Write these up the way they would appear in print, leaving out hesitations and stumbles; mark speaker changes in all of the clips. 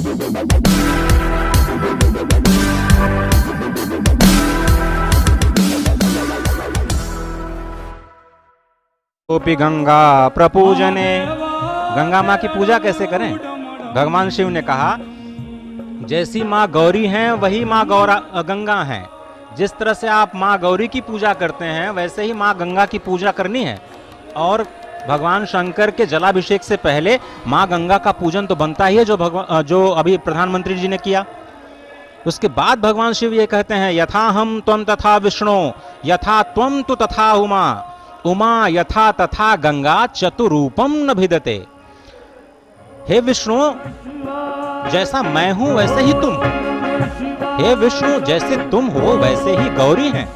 Speaker 1: गोपी गंगा प्रपूजने, गंगा माँ की पूजा कैसे करें? भगवान शिव ने कहा जैसी माँ गौरी हैं वही माँ गंगा हैं। जिस तरह से आप माँ गौरी की पूजा करते हैं वैसे ही माँ गंगा की पूजा करनी है। और भगवान शंकर के जलाभिषेक से पहले माँ गंगा का पूजन तो बनता ही है, जो अभी प्रधानमंत्री जी ने किया। उसके बाद भगवान शिव ये कहते हैं यथा हम त्वं तथा विष्णु यथा त्वं तु तथा उमा, उमा यथा तथा गंगा चतुरूपम न भिदते। हे विष्णु, जैसा मैं हूं वैसे ही तुम। हे विष्णु, जैसे तुम हो वैसे ही गौरी हैं।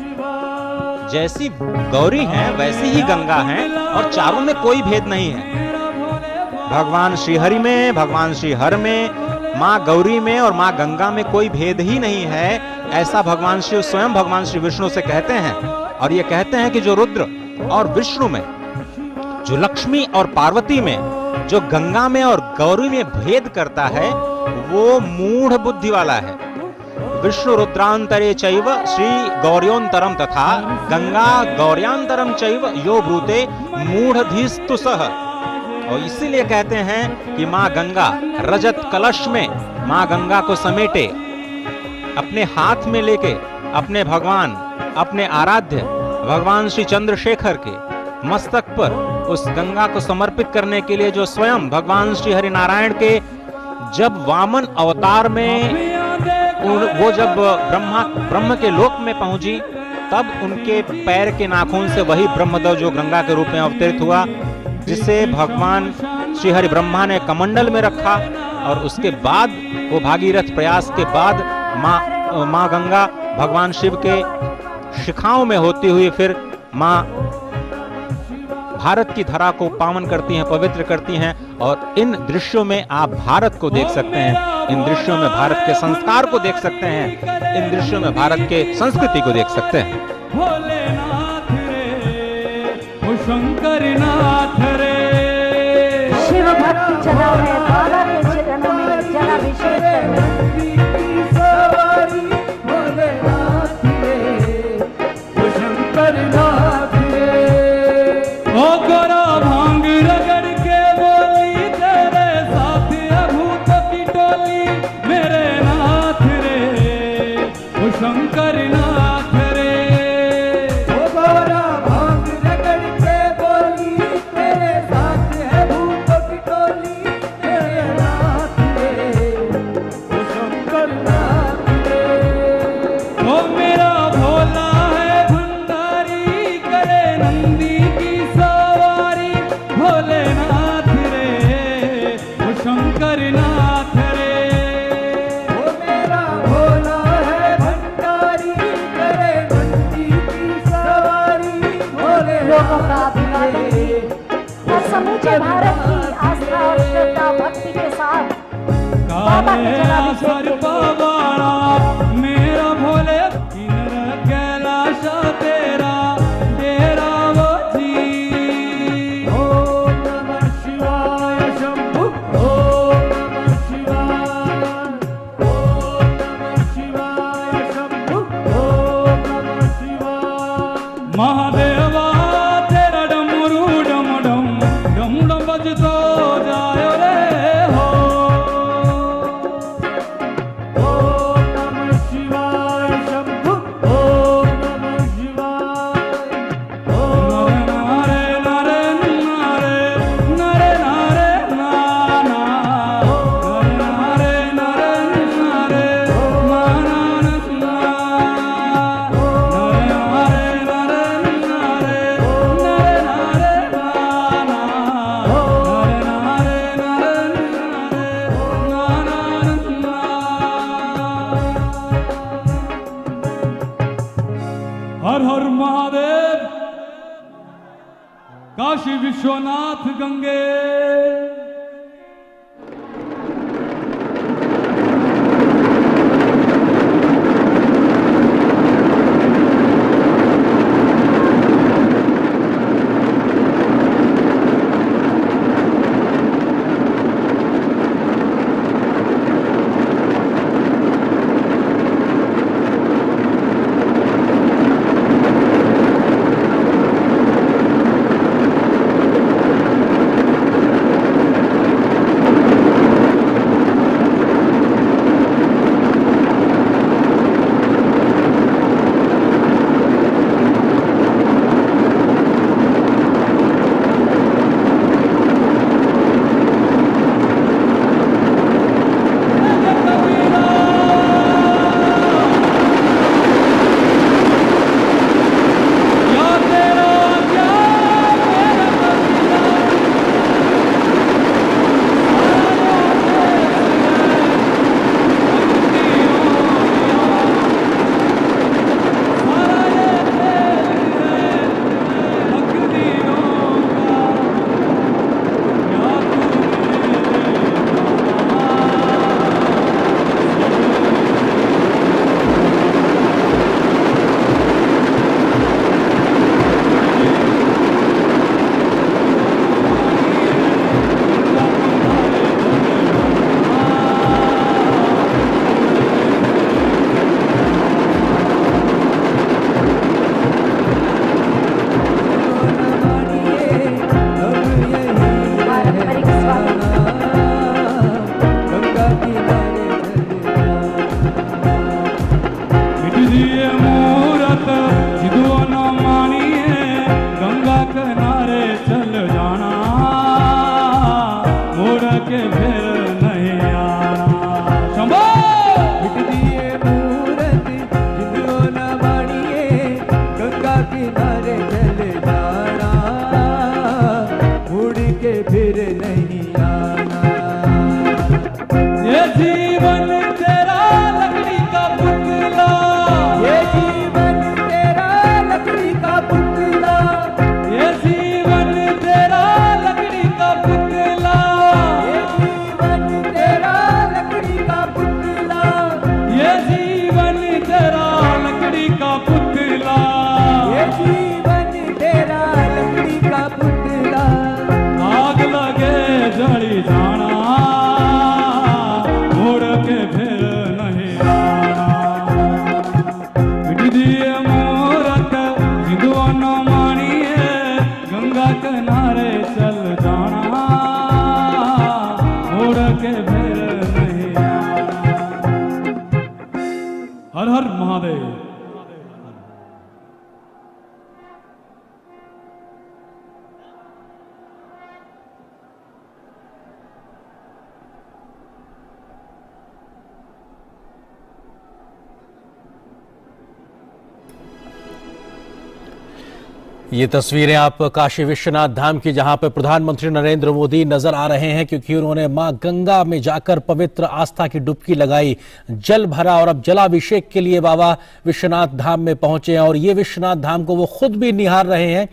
Speaker 1: जैसी गौरी हैं वैसी ही गंगा हैं और चारों में कोई भेद नहीं है। भगवान श्रीहरि में, भगवान श्रीहर में, माँ गौरी में और माँ गंगा में कोई भेद ही नहीं है, ऐसा भगवान शिव स्वयं भगवान श्री विष्णु से कहते हैं। और ये कहते हैं कि जो रुद्र और विष्णु में, जो लक्ष्मी और पार्वती में, जो गंगा में और गौरी में भेद करता है वो मूढ़ बुद्धि वाला है। विष्णु रुद्रांतरे चैव श्री गौर्योंतरम तथा गंगा गौर्यांतरम चैव यो ब्रूते मूढ़धीस्तु सह। और इसीलिए कहते हैं कि माँ गंगा रजत कलश में माँ गंगा को समेटे, अपने हाथ में लेके अपने भगवान, अपने आराध्य भगवान श्री चंद्रशेखर के मस्तक पर उस गंगा को समर्पित करने के लिए जो स्वयं भगवान श्री हरिनारायण के जब वामन अवतार में वो जब ब्रह्म के लोक में पहुंची तब उनके पैर के नाखून से वही ब्रह्मदेव जो गंगा के रूप में अवतरित हुआ, जिसे भगवान श्री हरि ब्रह्मा ने कमंडल में रखा। और उसके बाद वो भागीरथ प्रयास के बाद माँ गंगा भगवान शिव के शिखाओं में होती हुई फिर माँ भारत की धरा को पावन करती हैं, पवित्र करती हैं। और इन दृश्यों में आप भारत को देख सकते हैं, इन दृश्यों में भारत के संस्कार को देख सकते हैं, इन दृश्यों में भारत के संस्कृति को देख सकते हैं।
Speaker 2: भोलेनाथ रे, ओ शंकर नाथ रे,
Speaker 3: शिव भक्ति चला है बाबा के चरणों में जलाभिषेक करने।
Speaker 2: भोलेनाथ रे, ओ शंकर नाथ रे, ओ गोरा भांग रगड़ के बोली तेरे साथ अभूत की टोली मेरे नाथ रे, ओ शंकर नाथ रे, ओ गोरा भांग रगड़ के बोली तेरे साथ अभूत की टोली मेरे नाथ रे, ओ शंकर नाथ रे, ओ मेरा भोला है भंडारी करे नंदी की सवारी भोलेनाथ रे, ओ शंकर नाथ रे, ओ मेरा भोला है भंडारी करे नंदी की सवारी
Speaker 3: लोगों का
Speaker 2: भोलेनाथ
Speaker 3: अभिवादन
Speaker 2: रे,
Speaker 3: और समूचे भारत की आस्था और श्रद्धा भक्ति के साथ बाबा के
Speaker 2: काले
Speaker 3: जलाभिषेक
Speaker 2: सर
Speaker 3: के लिए
Speaker 2: पवाड़ा मेरा भोले किन्नर कैलाश तेरा डेरा वो जी। ओम नमः शिवाय शंभु, ओम नमः शिवाय, ओम नमः शिवाय शंभु, ओम नमः शिवाय। महादेवा तेरा डमरू डम डम डम डम बजतो जायो रे हो। ओम नमः शिवाय शंभु, ओम नमः शिवाय, ओम नारे नारे नारे नारे नारे नाना, नारे नारे नारे नाना नाना, नारे नारे नारे नारे नारे नाना, नारे नारे नारे नाना नाना। हर हर महादेव, काशी विश्वनाथ गंगे। जीवन तेरा लकड़ी का पुतला,
Speaker 4: ये जीवन तेरा लकड़ी का पुतला,
Speaker 2: ये जीवन तेरा लकड़ी का पुतला,
Speaker 4: ये जीवन तेरा लकड़ी का पुतला,
Speaker 2: ये जीवन तेरा लकड़ी का पुतला,
Speaker 4: ये जीवन तेरा लकड़ी का पुतला।
Speaker 2: आग लगे जड़ी जाना, मुड़ के फिर नहीं आना। मिट दिए मूरत हिंदुओं न मानिए, गंगा किनारे चल जाना, मुड़ के फिर नहीं आना। हर हर महादेव।
Speaker 5: ये तस्वीरें आप काशी विश्वनाथ धाम की, जहां पर प्रधानमंत्री नरेंद्र मोदी नजर आ रहे हैं, क्योंकि उन्होंने मां गंगा में जाकर पवित्र आस्था की डुबकी लगाई, जल भरा और अब जलाभिषेक के लिए बाबा विश्वनाथ धाम में पहुंचे हैं और ये विश्वनाथ धाम को वो खुद भी निहार रहे हैं।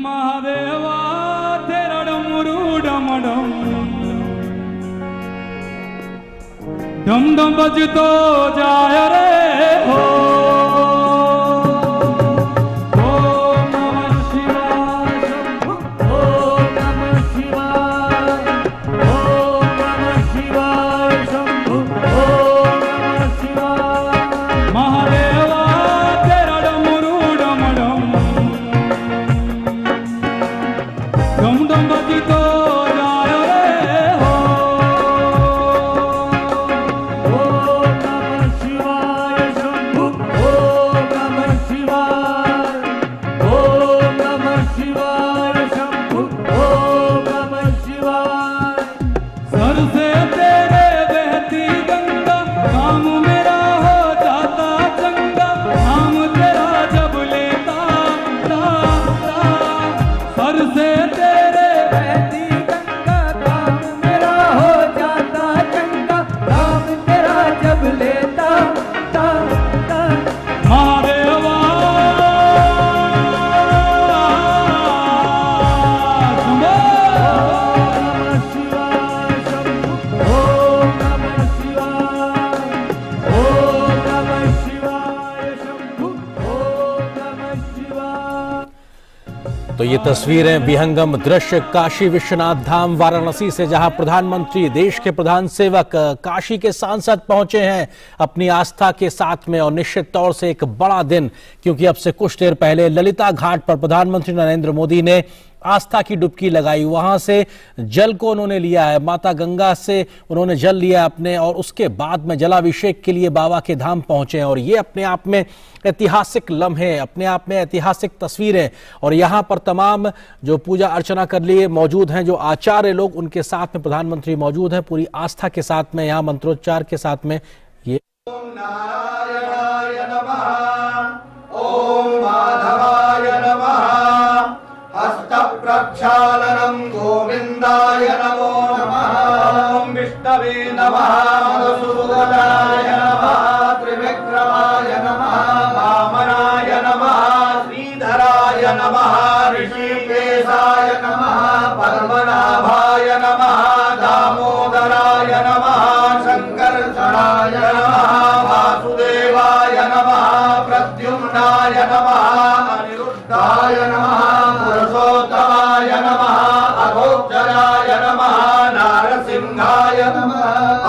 Speaker 2: महादेवा तेरा डमरू डमडम, डम डम बजतो जाय रे हो। ओम नमः शिवाय शंभु,
Speaker 4: ओम नमः शिवाय, ओम नमः शिवाय शंभु, ओम नमः शिवाय।
Speaker 2: महादेवा तेरा डमरू डमडम, डम डम बजतो जाय रे हो।
Speaker 4: ओम नमः शिवाय शंभु, ओम नमः शिवाय, ओम नमः शिवाय शंभु, ओम नमः शिवाय।
Speaker 2: सर से तेरे बहती गंगा, काम मेरा हो जाता चंगा, नाम तेरा जब लेता ता, ता। सर से तेरे
Speaker 4: बहती गंगा, काम मेरा हो जाता चंगा, नाम तेरा जब लेता ता ता।
Speaker 2: महादेवा शंभो।
Speaker 4: ओम नमः शिवाय शंभु, ओम नमः शिवाय, ओम नमः शिवाय शंभु, ओम नमः शिवाय।
Speaker 5: तो ये तस्वीरें विहंगम दृश्य काशी विश्वनाथ धाम वाराणसी से, जहां प्रधानमंत्री, देश के प्रधान सेवक, काशी के सांसद पहुंचे हैं अपनी आस्था के साथ में। और निश्चित तौर से एक बड़ा दिन, क्योंकि अब से कुछ देर पहले ललिता घाट पर प्रधानमंत्री नरेंद्र मोदी ने आस्था की डुबकी लगाई, वहां से जल को उन्होंने लिया है, माता गंगा से उन्होंने जल लिया अपने, और उसके बाद में जलाभिषेक के लिए बाबा के धाम पहुंचे हैं। और ये अपने आप में ऐतिहासिक लम्हे, अपने आप में ऐतिहासिक तस्वीरें। और यहाँ पर तमाम जो पूजा अर्चना कर लिए मौजूद हैं, जो आचार्य लोग, उनके साथ में प्रधानमंत्री मौजूद हैं, पूरी आस्था के साथ में, यहाँ मंत्रोच्चार के साथ में। ये
Speaker 6: नारायणाय नमः, ओम माधवाय नमः, हस्त प्रक्षालनम गोविंदाय नमो नमः, ओम विष्णवे नमः, मधुसूदनाय नमः, त्रिविक्रमाय नमः, वामनाय नमः, श्रीधराय नमः, ऋषिकेशाय नमः, पद्मनाभाय नमः, दामोदराय नमः, शंकरचराय नमः, वासुदेवाय नमः, प्रद्युम्नाय नमः, अनिरुद्धाय नमः, पुरुषोत्तमाय नमः, अघोक्षराय नमः, नारसिंहाय नमः,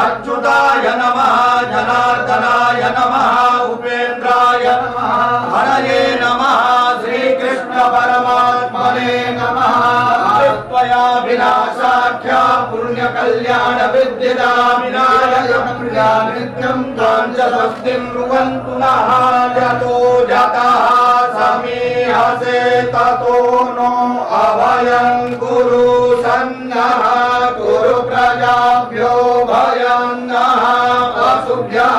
Speaker 6: अच्युताय नमः, जनार्दनाय नमः, उपेन्द्राय कल्या नित्यं तां च स्वस्तिं ब्रुवन्तु नः यतो जातः समीहसे ततो नो अभयं कुरु सन्नः कुरु प्रजाभ्यो भयं नः पशुभ्यः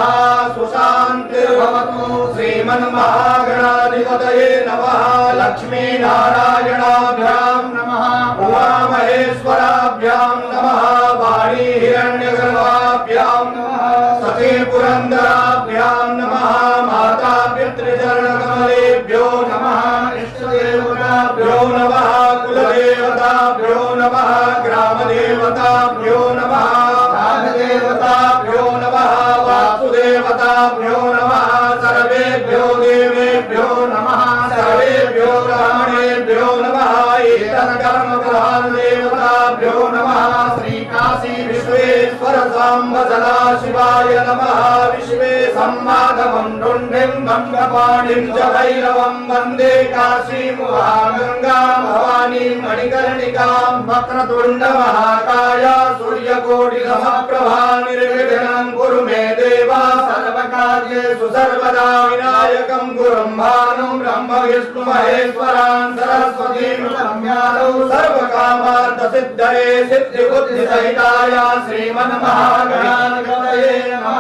Speaker 6: सुशान्तिर्भवतु श्रीमन्महागणाधिपतये नमः लक्ष्मीनारायणाभ्यां नमः उमामहेश्वराभ्यां नमः वाणी हिरण्यगर्भाभ्यां नमः सती पुरन्दराभ्यां नमः माता पितृचरणकमलेभ्यो नमः इष्टदेवताभ्यो नमः कुलदेवताभ्यो नमः ग्रामदेवताभ्यो नमः राजदेवताभ्यो नमः वासुदेवताभ्यो नमः सर्वेभ्यो देवेभ्यो नमः सर्वेभ्यो ब्राह्मणेभ्यो नमः ईशकर्मप्रधानदेवताभ्यो नमः श्रीकाशी विश्वेश्वर साम्ब सदाशिवाय नमः विश्वे सम्माधवं रुण्डिं गङ्गपाणिं च भैरवं वन्दे काशीं महागङ्गां भवानीं मणिकर्णिकां वक्रतुण्डमहाकाय सूर्यकोटिसमप्रभा निर्विघ्नं कुरु मे देव सर्वकार्येषु सर्वदा विनायकं गुरुं भानुं ब्रह्म विष्णु महेश्वरान् सरस्वतीं संज्ञानौ सर्वकामार्थसिद्धये सिद्धिबुद्धिसहिताय श्रीमन्महागणाधिपतये नमः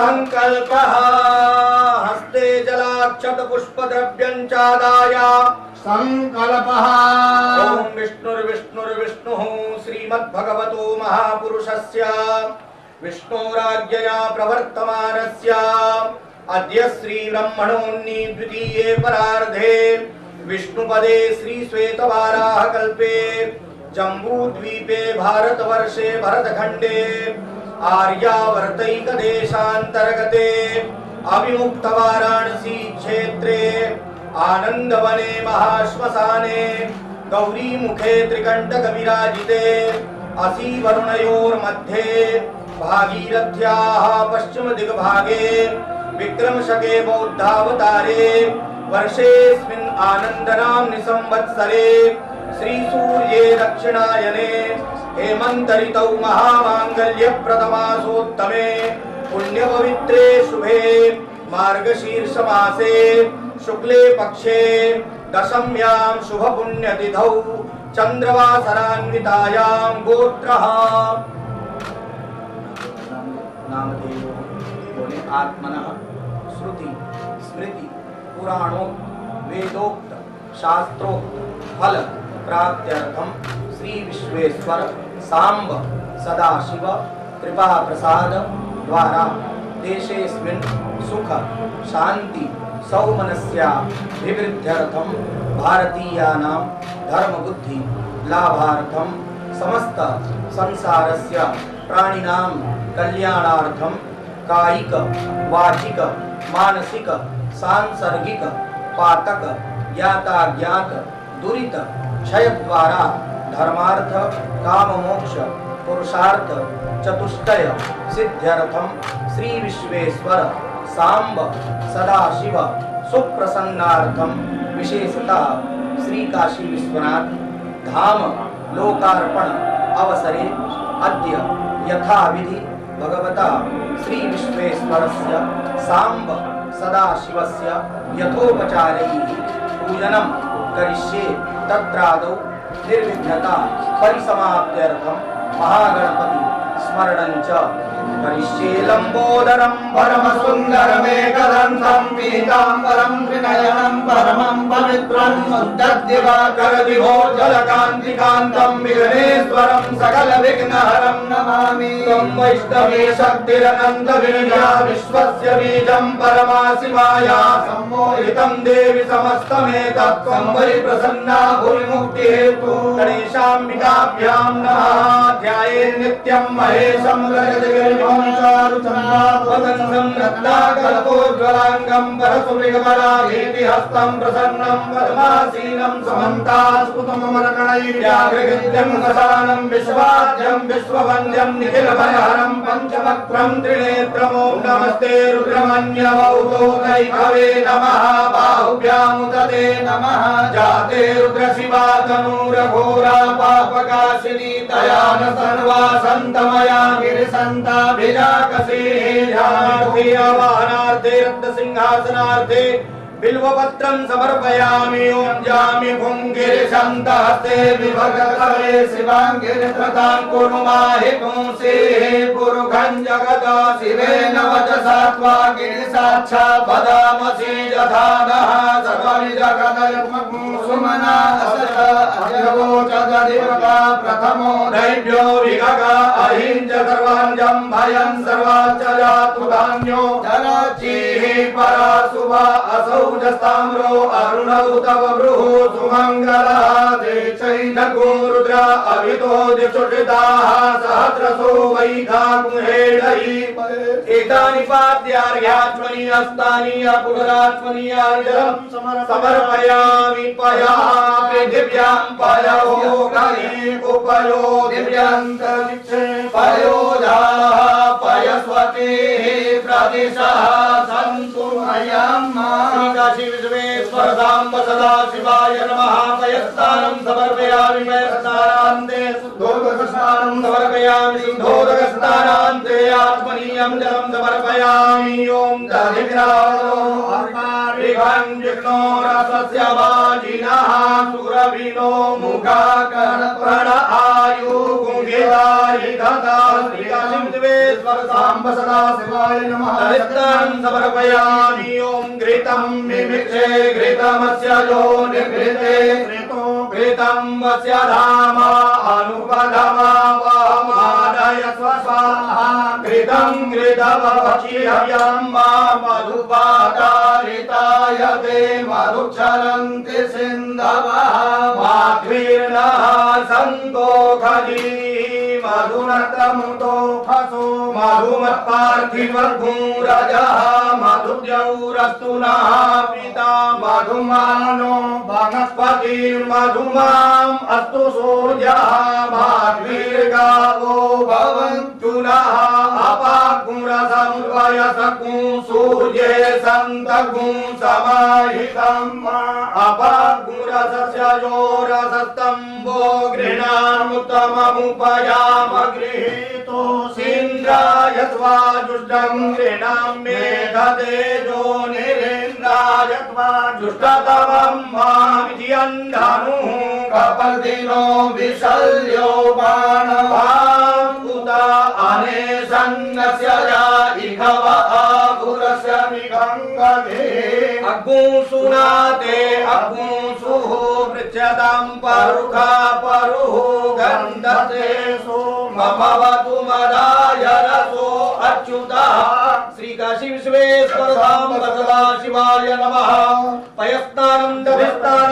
Speaker 6: संकल्पः हस्ते जलाक्षतपुष्पद्रव्यं चादाय संकल्पः ओम विष्णुर्विष्णुर्विष्णुः श्रीमद्भगवतो महापुरुषस्य विष्णोराज्ञया प्रवर्तमानस्य अद्य श्रीब्रह्मणोन्नी द्वितीये परार्धे विष्णुपदे श्रीश्वेतवाराह कल्पे जम्बूद्वीपे भारतवर्षे भरतखण्डे आर्यावर्तैकदेशान्तर्गते अविमुक्तवाराणसी क्षेत्रे आनन्दवने महाश्मशाने गौरीमुखे त्रिकण्टकविराजिते असीवरुणयोर्मध्ये भागीरथ्याः पश्चिमदिग्भागे विक्रमशके बौद्धावतारे वर्षेऽस्मिन् आनन्दनाम्नि संवत्सरे श्रीसूर्ये दक्षिणायने हेमन्तऋतौ महामाङ्गल्यप्रदमासोत्तमे पुण्यपवित्रे शुभे मार्गशीर्षमासे शुक्ले पक्षे दशम्यां शुभपुण्यतिथौ चन्द्रवासरान्वितायां गोत्रः नामधेयो बोले आत्मनः श्रुति स्मृति पुराणों वेदोक्त शास्त्रोक्त फल प्राप्त्यर्थम श्री विश्वेश्वर सांब सदाशिव कृपा प्रसाद द्वारा देशेऽस्मिन् सुख शांति सौमनस्याभिवृद्ध्यर्थम भारतीयानां धर्मबुद्धि लाभार्थम समस्त संसारस्य प्राणिनां कल्याणार्थम कायिक वाचिक मानसिक सांसर्गिक पातक ज्ञाताज्ञात दुरित क्षय द्वारा धर्मार्थ काम मोक्ष पुरुषार्थ चतुष्टय सिद्ध्यर्थम श्री विश्वेश्वर सांब सदाशिव सुप्रसन्नार्थम विशेषतः श्री काशी विश्वनाथ धाम लोकार्पण अवसरे अद्य यथाविधि भगवता श्री विश्वेश्वरस्य सांब सदाशिवस्य यथोपचारैः पूजनं करिष्ये तत्रादौ निर्विघ्नता परिसमाप्त्यर्थं महागणपति स्मरणं च करिष्ये लंबोदरं परमसुन्दरमेकदन्तं पीताम्बरं त्रिनयनं परमं पवित्रं शुद्धदिवाकरविभोज्जलकान्तिकान्तं विघ्नेश्वरं सकलविघ्नहरं नमामि त्वं वैष्णवी शक्तिरनन्तवीर्या विश्वस्य बीजं परमाशिवाया सम्मोहितं देवि समस्तमेतत् त्वं वै प्रसन्ना भूरिमुक्तिहेतु गणेशाम्बिकाभ्यां नमः ध्यायेन् नित्यं महेशं रजतगिरिभंसारुचन्द्रावतंसं रत्नाकल्पोज्ज्वलाङ्गं परशुमृगबलाघेति हस्तं प्रसन्न पूर्णं पद्मासीनं समन्तास्फुटममरकणैर्व्याघ्रकृत्यं वसानं विश्वाद्यं विश्ववन्द्यं निखिलभयहरं पञ्चवक्त्रं त्रिनेत्रमों नमस्ते रुद्रमन्यवौतोदैकवे नमः बाहुभ्यामुदते नमः जाते रुद्रशिवा तनूरघोरा पापकाशिनी तया न सर्वा सन्तमया गिरिसन्ताभिजाकसी ध्यानार्थे रत्नसिंहासनार्थे बिल्वपत्रं समर्पयामि ओं जामि भुङ्गिरिशन्तहस्ते विभगतवे शिवाङ्गिरिप्रतां कुरु माहि पुंसे पुरुषं जगत शिवेन वचसा त्वा गिरिसाक्षात् वदामसि यथा नः सर्वविजगतयुग्मसुमना असत अजगोचददिवका प्रथमो दैव्यो विगग अहिंज सर्वाञ्जं भयं सर्वाच्च जातु धान्यो धनचीः पराशुभा असौ जस्ताम्रो अरुणौ तव ब्रुः सुमङ्गलः देचैनगो रुद्र अभितो दिक्षुषिताः सहस्रसो वैघागुहेडहि एतानि पाद्यार्घ्यात्मनि हस्तानि अपुनरात्मनि अर्घ्यं समर्पयामि पया पृथिव्यां पयो गणे उपयो दिव्यन्तरिक्षे पयोजाः पयस्वतीः प्रदिशः सन्तु मय्यम्मा काशी विश्वेश्वर साम्ब सदा शिवाय नमः पयस्नानं समर्पयामि पयस्नानान्ते शुद्धोदकस्नानं समर्पयामि शुद्धोदकस्नानान्ते आत्मनीयं जलं समर्पयामि ओं दधिग्राणो अर्कारिघं जिग्नो रसस्य वाजिनः सुरभिनो मुखाकर्ण प्रण आयु गुंगिदायि धता श्री काशी विश्वेश्वर साम्ब सदा शिवाय नमः पयस्नानं समर्पयामि ओं घृतं मिमिक्षे घृतमस्य जो निघृते घृतं वस्य धाम अनुपधमा वहमादय स्वाहा घृतं घृतवक्षिहव्यं मा मधुपातारिताय ते मधुक्षरन्ति सिन्धवः माध्वीर्नः सन्तो खली मधुनतमुतो फसो मधुमत्पार्थिवभूरजः मधुद्यौरस्तु नः पिता मधुमानो वनस्पतिर्मधुमाम् अस्तु सूर्यः माध्वीर्गावो भवन्तु नः अपाग्मुरसमुर्वयसकुं सूर्ये सन्तकुं समाहितम् अपाग्मुरसस्य जोरसस्तम्भो गृह्णामुत्तममुपयाम गृहीतो सीन्द्राय स्वाजुष्टं गृह्णां मेघतेजो निरेन्द्राय स्वाजुष्टतमं मामिधियन्धनुः कपर्दिनो विशल्यो बाणवाङ्कुता अनेशन्नस्य जाइघव आभुरस्य मिघङ्गधे अग्मुसुनाते अग्मुसुः पृच्छतां परुखा परुः गन्धते सोमभवतु मदाय रसो अच्युतः श्री काशी विश्वेश्वर धाम सदा शिवाय नमः पयस्नानं दभिस्नानं